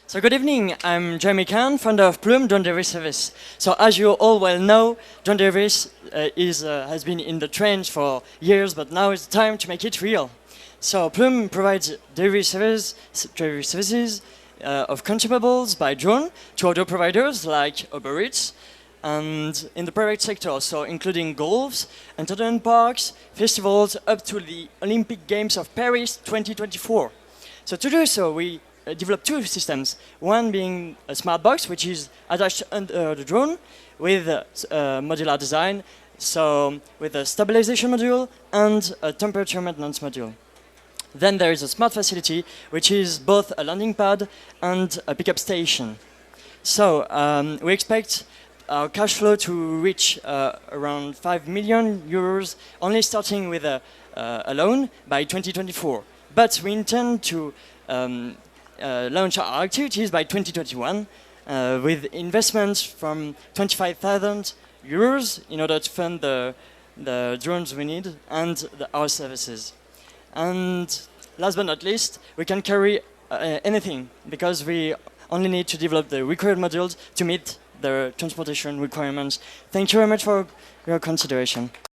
So good evening, I'm Jeremy Khan, founder of Plume Drone Delivery Service. So as you all well know, drone delivery has been in the trend for years, but now it's time to make it real. So Plume provides delivery services of consumables by drone to other providers like Uber Eats, and in the private sector, so including golfs, entertainment parks, festivals, up to the Olympic Games of Paris 2024. So to do so, we developed two systems, one being a smart box, which is attached under the drone with a modular design, so with a stabilization module and a temperature maintenance module. Then there is a smart facility, which is both a landing pad and a pickup station. So we expect our cash flow to reach around 5 million euros, only starting with a loan by 2024. But we intend to launch our activities by 2021 with investments from 25,000 euros in order to fund the drones we need and our services. And last but not least, we can carry anything because we only need to develop the required modules to meet the transportation requirements. Thank you very much for your consideration.